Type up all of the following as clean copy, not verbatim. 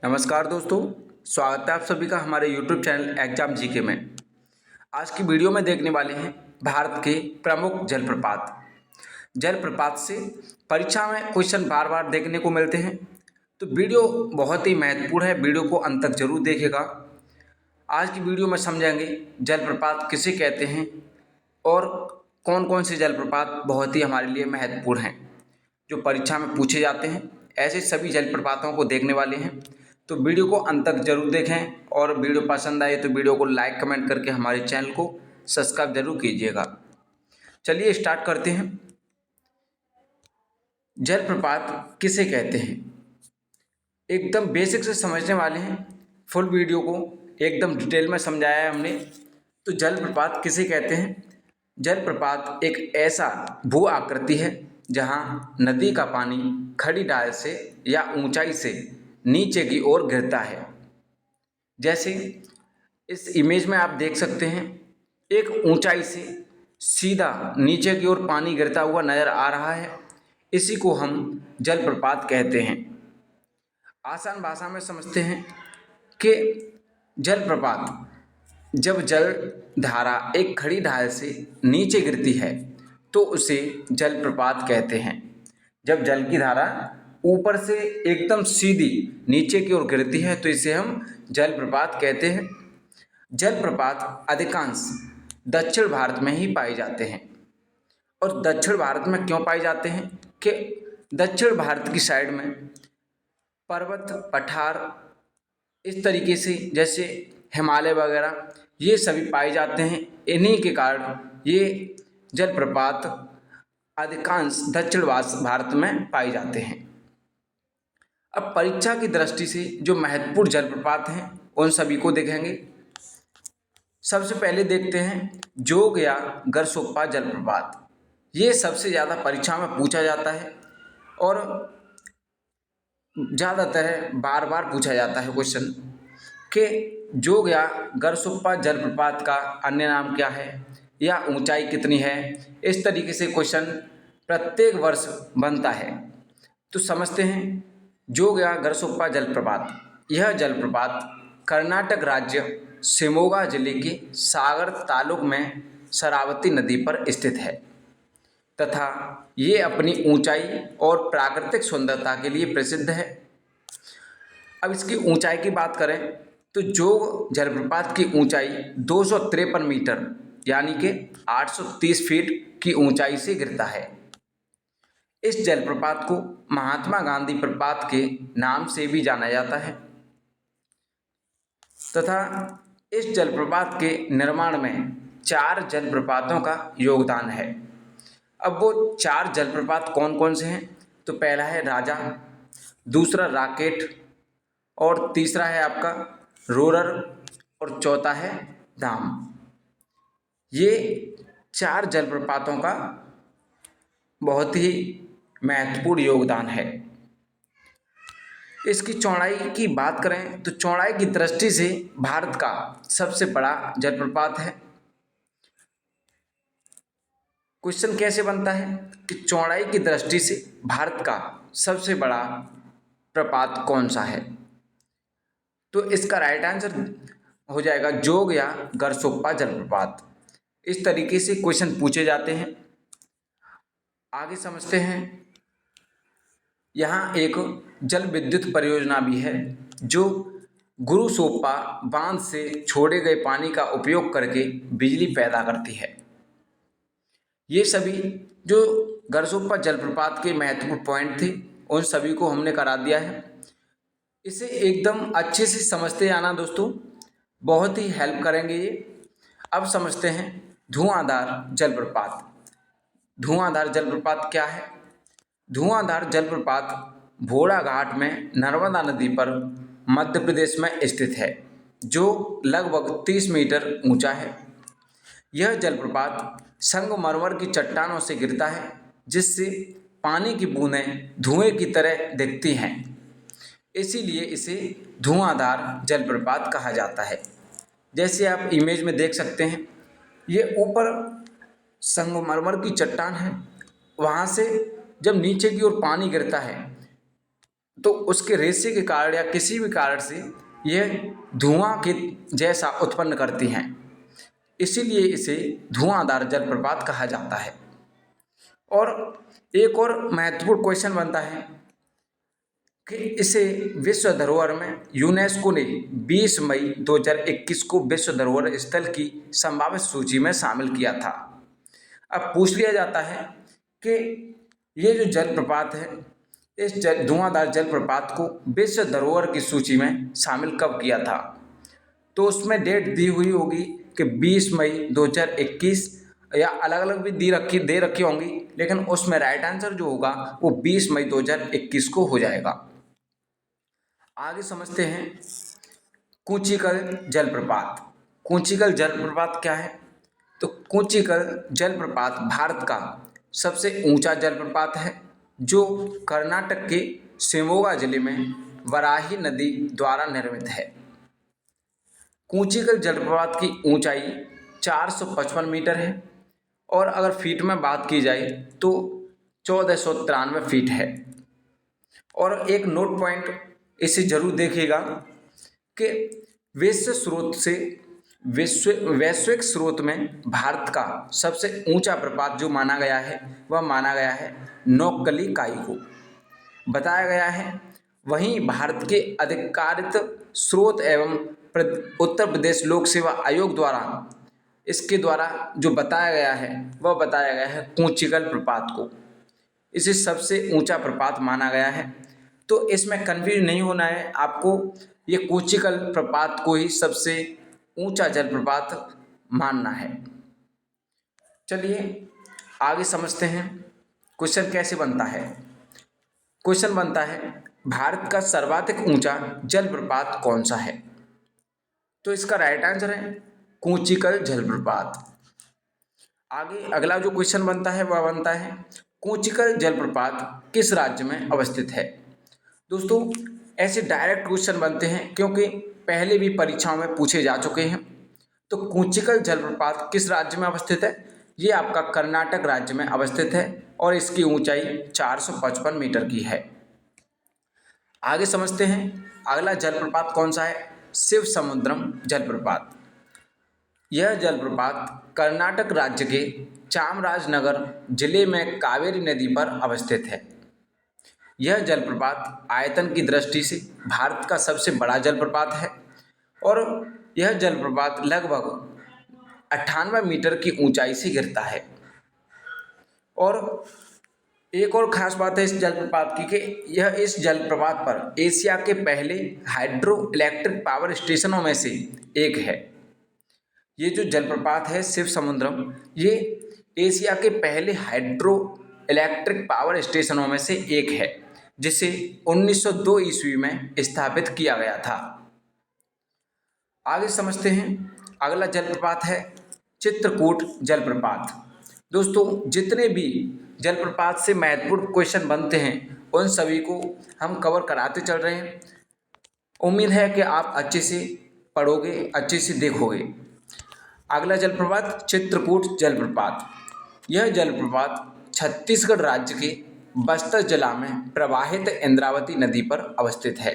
नमस्कार दोस्तों, स्वागत है आप सभी का हमारे YouTube चैनल एग्जाम जीके में। आज की वीडियो में देखने वाले हैं भारत के प्रमुख जलप्रपात। जलप्रपात से परीक्षा में क्वेश्चन बार बार देखने को मिलते हैं, तो वीडियो बहुत ही महत्वपूर्ण है। वीडियो को अंत तक जरूर देखिएगा। आज की वीडियो में समझेंगे जलप्रपात किसे कहते हैं और कौन कौन से जलप्रपात बहुत ही हमारे लिए महत्वपूर्ण हैं, जो परीक्षा में पूछे जाते हैं। ऐसे सभी जलप्रपातों को देखने वाले हैं, तो वीडियो को अंत तक जरूर देखें और वीडियो पसंद आए तो वीडियो को लाइक कमेंट करके हमारे चैनल को सब्सक्राइब जरूर कीजिएगा। चलिए स्टार्ट करते हैं। जलप्रपात किसे कहते हैं, एकदम बेसिक से समझने वाले हैं। फुल वीडियो को एकदम डिटेल में समझाया है हमने। तो जलप्रपात किसे कहते हैं? जलप्रपात एक ऐसा भू आकृति है जहाँ नदी का पानी खड़ी ढाल से या ऊंचाई से नीचे की ओर गिरता है। जैसे इस इमेज में आप देख सकते हैं, एक ऊंचाई से सीधा नीचे की ओर पानी गिरता हुआ नजर आ रहा है। इसी को हम जलप्रपात कहते हैं। आसान भाषा में समझते हैं कि जलप्रपात जब जल धारा एक खड़ी ढाल से नीचे गिरती है तो उसे जलप्रपात कहते हैं। जब जल की धारा ऊपर से एकदम सीधी नीचे की ओर गिरती है तो इसे हम जलप्रपात कहते हैं। जलप्रपात अधिकांश दक्षिण भारत में ही पाए जाते हैं। और दक्षिण भारत में क्यों पाए जाते हैं कि दक्षिण भारत की साइड में पर्वत पठार इस तरीके से, जैसे हिमालय वगैरह, ये सभी पाए जाते हैं। इन्हीं के कारण ये जलप्रपात अधिकांश दक्षिण भारत में पाए जाते हैं। अब परीक्षा की दृष्टि से जो महत्वपूर्ण जलप्रपात हैं उन सभी को देखेंगे। सबसे पहले देखते हैं जोग या गरसोप्पा जलप्रपात। ये सबसे ज़्यादा परीक्षा में पूछा जाता है और ज़्यादातर बार बार पूछा जाता है क्वेश्चन कि जोग या गरसोप्पा जलप्रपात का अन्य नाम क्या है या ऊंचाई कितनी है। इस तरीके से क्वेश्चन प्रत्येक वर्ष बनता है। तो समझते हैं जोग या गरसोप्पा जलप्रपात। यह जलप्रपात कर्नाटक राज्य शिमोगा जिले के सागर तालुक में शरावती नदी पर स्थित है तथा ये अपनी ऊंचाई और प्राकृतिक सुंदरता के लिए प्रसिद्ध है। अब इसकी ऊंचाई की बात करें तो जोग जलप्रपात की ऊंचाई 253 मीटर यानी कि 830 फीट की ऊंचाई से गिरता है। इस जलप्रपात को महात्मा गांधी प्रपात के नाम से भी जाना जाता है तथा इस जलप्रपात के निर्माण में 4 जलप्रपातों का योगदान है। अब वो 4 जलप्रपात कौन कौन से हैं? तो पहला है राजा, दूसरा राकेट, और तीसरा है आपका रोरर, और चौथा है धाम। ये 4 जलप्रपातों का बहुत ही महत्वपूर्ण योगदान है। इसकी चौड़ाई की बात करें तो चौड़ाई की दृष्टि से भारत का सबसे बड़ा जलप्रपात है। क्वेश्चन कैसे बनता है कि चौड़ाई की दृष्टि से भारत का सबसे बड़ा प्रपात कौन सा है? तो इसका राइट आंसर हो जाएगा जोग या गरसोप्पा जलप्रपात। इस तरीके से क्वेश्चन पूछे जाते हैं। आगे समझते हैं। यहाँ एक जल विद्युत परियोजना भी है जो गुरुसोप्पा बांध से छोड़े गए पानी का उपयोग करके बिजली पैदा करती है। ये सभी जो गरसोप्पा जलप्रपात के महत्वपूर्ण पॉइंट थे उन सभी को हमने करा दिया है। इसे एकदम अच्छे से समझते आना दोस्तों, बहुत ही हेल्प करेंगे ये। अब समझते हैं धुआंधार जलप्रपात। धुआंधार जलप्रपात क्या है? धुआंधार जलप्रपात भोड़ा घाट में नर्मदा नदी पर मध्य प्रदेश में स्थित है, जो लगभग 30 मीटर ऊंचा है। यह जलप्रपात संगमरमर की चट्टानों से गिरता है, जिससे पानी की बूंदें धुएं की तरह दिखती हैं। इसीलिए इसे धुआंधार जलप्रपात कहा जाता है। जैसे आप इमेज में देख सकते हैं, ये ऊपर संगमरमर की चट्टान है, वहाँ से जब नीचे की ओर पानी गिरता है तो उसके रेशे के कारण या किसी भी कारण से यह धुआं के जैसा उत्पन्न करती हैं, इसीलिए इसे धुआंधार जलप्रपात कहा जाता है। और एक और महत्वपूर्ण क्वेश्चन बनता है कि इसे विश्व धरोहर में यूनेस्को ने 20 मई 2021 को विश्व धरोहर स्थल की संभावित सूची में शामिल किया था। अब पूछ लिया जाता है कि ये जो जलप्रपात है, इस धुआंधार जलप्रपात को विश्व धरोहर की सूची में शामिल कब किया था? तो उसमें डेट दी हुई होगी कि 20 मई 2021, या अलग अलग भी दे रखी होंगी, लेकिन उसमें राइट आंसर जो होगा वो 20 मई 2021 को हो जाएगा। आगे समझते हैं कूचिकल जलप्रपात। कूचिकल जलप्रपात क्या है? तो कूचिकल जलप्रपात भारत का सबसे ऊंचा जलप्रपात है, जो कर्नाटक के शिवमोगा जिले में वराही नदी द्वारा निर्मित है। कूचिकल जलप्रपात की ऊंचाई 455 मीटर है, और अगर फीट में बात की जाए तो 1493 फीट है। और एक नोट पॉइंट इसे जरूर देखिएगा कि वैश्विक स्रोत में भारत का सबसे ऊंचा प्रपात जो माना गया है वह माना गया है नोक्कली काई को बताया गया है। वहीं भारत के अधिकारित स्रोत एवं उत्तर प्रदेश लोक सेवा आयोग द्वारा इसके द्वारा जो बताया गया है वह बताया गया है कूचिकल प्रपात को, इसे सबसे ऊंचा प्रपात माना गया है। तो इसमें कन्फ्यूज नहीं होना है आपको, ये कूचिकल प्रपात को ही सबसे ऊंचा जलप्रपात मानना है। चलिए आगे समझते हैं क्वेश्चन कैसे बनता है। क्वेश्चन बनता है भारत का सर्वाधिक ऊंचा जलप्रपात कौन सा है? तो इसका राइट आंसर है कूचिकल जलप्रपात। आगे अगला जो क्वेश्चन बनता है वह बनता है कूचिकल जलप्रपात किस राज्य में अवस्थित है? दोस्तों ऐसे डायरेक्ट क्वेश्चन बनते हैं क्योंकि पहले भी परीक्षाओं में पूछे जा चुके हैं। तो कूचिकल जलप्रपात किस राज्य में अवस्थित है? ये आपका कर्नाटक राज्य में अवस्थित है और इसकी ऊंचाई 455 मीटर की है। आगे समझते हैं अगला जलप्रपात कौन सा है? शिव समुद्रम जलप्रपात। यह जलप्रपात कर्नाटक राज्य के चामराजनगर जिले में कावेरी नदी पर अवस्थित है। यह जलप्रपात आयतन की दृष्टि से भारत का सबसे बड़ा जलप्रपात है और यह जलप्रपात लगभग 98 मीटर की ऊंचाई से गिरता है। और एक और ख़ास बात है इस जलप्रपात की कि यह इस जलप्रपात पर एशिया के पहले हाइड्रो इलेक्ट्रिक पावर स्टेशनों में से एक है। ये जो जलप्रपात है शिव समुद्रम, ये एशिया के पहले हाइड्रो इलेक्ट्रिक पावर स्टेशनों में से एक है, जिसे 1902 ईस्वी में स्थापित किया गया था। आगे समझते हैं अगला जलप्रपात है चित्रकूट जलप्रपात। दोस्तों जितने भी जलप्रपात से महत्वपूर्ण क्वेश्चन बनते हैं उन सभी को हम कवर कराते चल रहे हैं। उम्मीद है कि आप अच्छे से पढ़ोगे, अच्छे से देखोगे। अगला जलप्रपात चित्रकूट जलप्रपात। यह जलप्रपात छत्तीसगढ़ राज्य के बस्तर जिला में प्रवाहित इंद्रावती नदी पर अवस्थित है।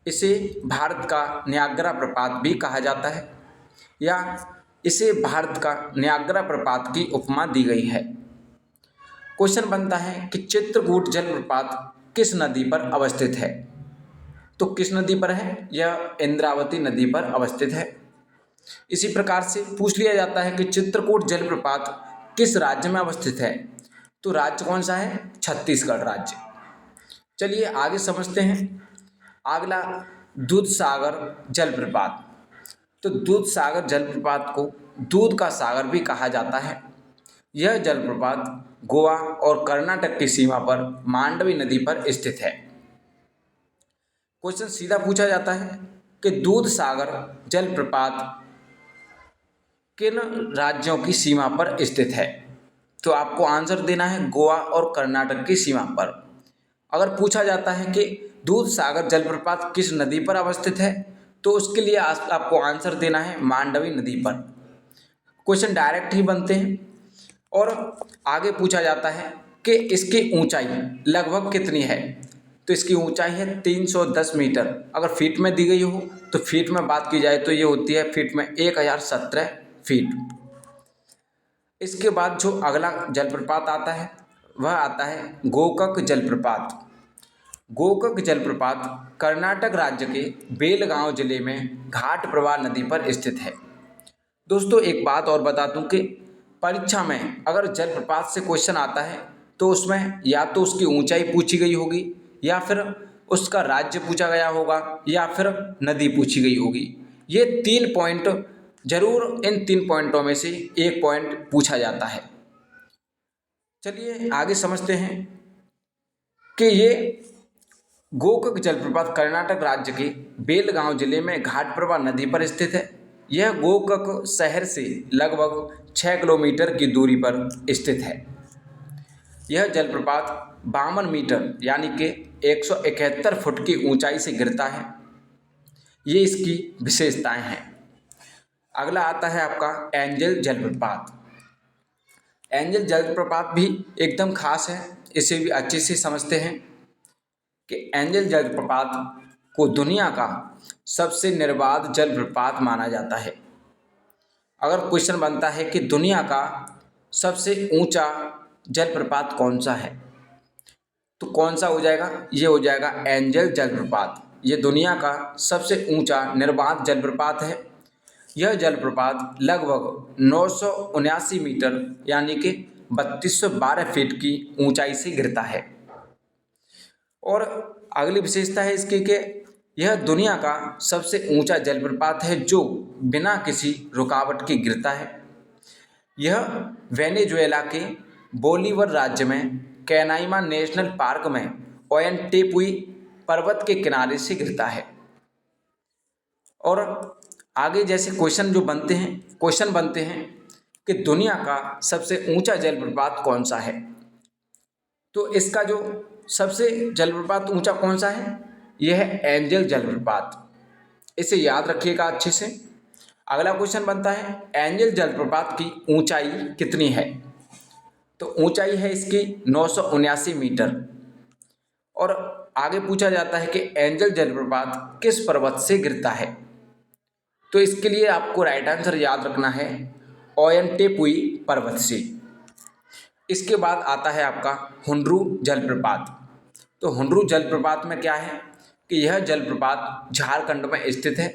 इसे भारत का न्यागरा प्रपात भी कहा जाता है, या इसे भारत का न्यागरा प्रपात की उपमा दी गई है। क्वेश्चन बनता है कि चित्रकूट जलप्रपात किस नदी पर अवस्थित है? तो किस नदी पर है? यह इंद्रावती नदी पर अवस्थित है। इसी प्रकार से पूछ लिया जाता है कि चित्रकूट जलप्रपात किस राज्य में अवस्थित है? तो राज्य कौन सा है? छत्तीसगढ़ राज्य। चलिए आगे समझते हैं अगला दूधसागर जलप्रपात। तो दूधसागर जलप्रपात को दूध का सागर भी कहा जाता है। यह जलप्रपात गोवा और कर्नाटक की सीमा पर मांडवी नदी पर स्थित है। क्वेश्चन सीधा पूछा जाता है कि दूधसागर जलप्रपात किन राज्यों की सीमा पर स्थित है? तो आपको आंसर देना है गोवा और कर्नाटक की सीमा पर। अगर पूछा जाता है कि दूधसागर जलप्रपात किस नदी पर अवस्थित है, तो उसके लिए आपको आंसर देना है मांडवी नदी पर। क्वेश्चन डायरेक्ट ही बनते हैं। और आगे पूछा जाता है कि इसकी ऊंचाई लगभग कितनी है? तो इसकी ऊंचाई है 310 मीटर। अगर फीट में दी गई हो तो फीट में बात की जाए तो ये होती है फीट में 1017 फीट। इसके बाद जो अगला जलप्रपात आता है वह आता है गोकक जलप्रपात। गोकक जलप्रपात कर्नाटक राज्य के बेलगांव जिले में घाटप्रभा नदी पर स्थित है। दोस्तों एक बात और बता दूं कि परीक्षा में अगर जलप्रपात से क्वेश्चन आता है तो उसमें या तो उसकी ऊंचाई पूछी गई होगी या फिर उसका राज्य पूछा गया होगा या फिर नदी पूछी गई होगी। ये 3 पॉइंट जरूर, इन 3 पॉइंटों में से एक पॉइंट पूछा जाता है। चलिए आगे समझते हैं कि ये गोकक जलप्रपात कर्नाटक राज्य के बेलगांव जिले में घाटप्रभा नदी पर स्थित है। यह गोकक शहर से लगभग 6 किलोमीटर की दूरी पर स्थित है। यह जलप्रपात 52 मीटर यानी कि 171 फुट की ऊंचाई से गिरता है। ये इसकी विशेषताएं हैं। अगला आता है आपका एंजल जलप्रपात। एंजल जलप्रपात भी एकदम खास है, इसे भी अच्छे से समझते हैं कि एंजल जलप्रपात को दुनिया का सबसे निर्बाध जलप्रपात माना जाता है। अगर क्वेश्चन बनता है कि दुनिया का सबसे ऊंचा जलप्रपात कौन सा है तो कौन सा हो जाएगा, ये हो जाएगा एंजल जलप्रपात। ये दुनिया का सबसे ऊंचा निर्बाध जलप्रपात है। यह जलप्रपात लगभग 979 मीटर यानी कि 3212 फीट की ऊंचाई से गिरता है। और अगली विशेषता है इसकी कि यह दुनिया का सबसे ऊंचा जलप्रपात है जो बिना किसी रुकावट के गिरता है। यह वेनेजुएला के बोलीवर राज्य में कैनाइमा नेशनल पार्क में ओयंटेपुई पर्वत के किनारे से गिरता है। और आगे जैसे क्वेश्चन बनते हैं कि दुनिया का सबसे ऊंचा जलप्रपात कौन सा है, तो इसका जो सबसे जलप्रपात ऊंचा कौन सा है, यह है एंजल जलप्रपात। इसे याद रखिएगा अच्छे से। अगला क्वेश्चन बनता है एंजल जलप्रपात की ऊंचाई कितनी है, तो ऊंचाई है इसकी 979 मीटर। और आगे पूछा जाता है कि एंजल जलप्रपात किस पर्वत से गिरता है, तो इसके लिए आपको राइट आंसर याद रखना है ओयंटेपुई पर्वत से। इसके बाद आता है आपका हुंड्रू जलप्रपात। तो हुंड्रू जलप्रपात में क्या है कि यह जलप्रपात झारखंड में स्थित है।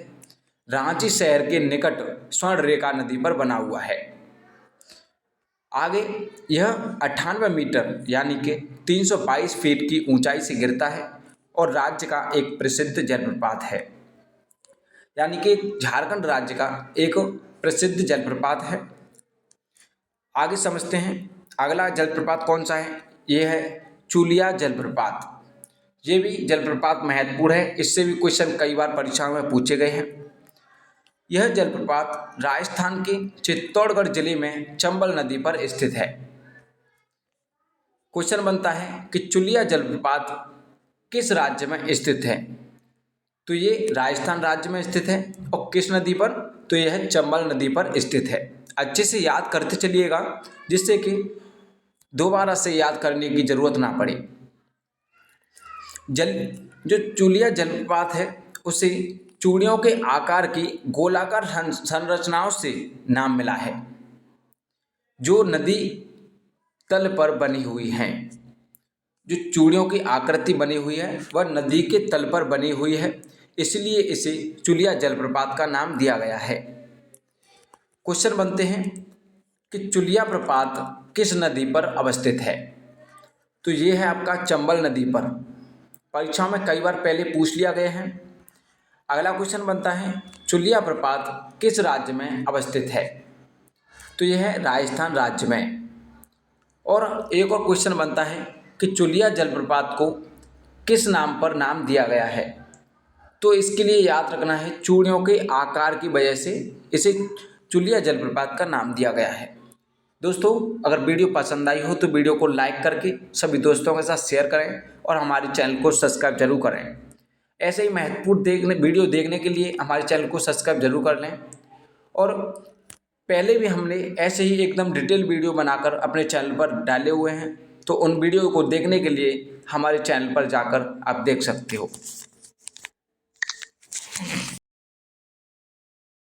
रांची शहर के निकट स्वर्ण रेखा नदी पर बना हुआ है। आगे यह 98 मीटर यानी कि 322 फीट की ऊंचाई से गिरता है और राज्य का एक प्रसिद्ध जलप्रपात है, यानी कि झारखंड राज्य का एक प्रसिद्ध जलप्रपात है। आगे समझते हैं अगला जलप्रपात कौन सा है, यह है चुलिया जलप्रपात। ये भी जलप्रपात महत्वपूर्ण है, इससे भी क्वेश्चन कई बार परीक्षाओं में पूछे गए हैं। यह जलप्रपात राजस्थान के चित्तौड़गढ़ जिले में चंबल नदी पर स्थित है। क्वेश्चन बनता है कि चुलिया जलप्रपात किस राज्य में स्थित है, तो ये राजस्थान राज्य में स्थित है। और किस नदी पर, तो यह चंबल नदी पर स्थित है। अच्छे से याद करते चलिएगा जिससे कि दोबारा से याद करने की जरूरत ना पड़े। जो चुलिया जलप्रपात है उसे चूड़ियों के आकार की गोलाकार संरचनाओं से नाम मिला है जो नदी तल पर बनी हुई हैं। जो चूड़ियों की आकृति बनी हुई है वह नदी के तल पर बनी हुई है, इसलिए इसे चुलिया जलप्रपात का नाम दिया गया है। क्वेश्चन बनते हैं कि चुलिया प्रपात किस नदी पर अवस्थित है, तो ये है आपका चंबल नदी पर। परीक्षा में कई बार पहले पूछ लिया गया है। अगला क्वेश्चन बनता है चुलिया प्रपात किस राज्य में अवस्थित है, तो यह है राजस्थान राज्य में। और एक और क्वेश्चन बनता है कि चुलिया जलप्रपात को किस नाम पर नाम दिया गया है, तो इसके लिए याद रखना है चूड़ियों के आकार की वजह से इसे चुलिया जलप्रपात का नाम दिया गया है। दोस्तों अगर वीडियो पसंद आई हो तो वीडियो को लाइक करके सभी दोस्तों के साथ शेयर करें और हमारे चैनल को सब्सक्राइब जरूर करें। ऐसे ही महत्वपूर्ण वीडियो देखने के लिए हमारे चैनल को सब्सक्राइब जरूर कर लें। और पहले भी हमने ऐसे ही एकदम डिटेल वीडियो बनाकर अपने चैनल पर डाले हुए हैं, तो उन वीडियो को देखने के लिए हमारे चैनल पर जाकर आप देख सकते हो।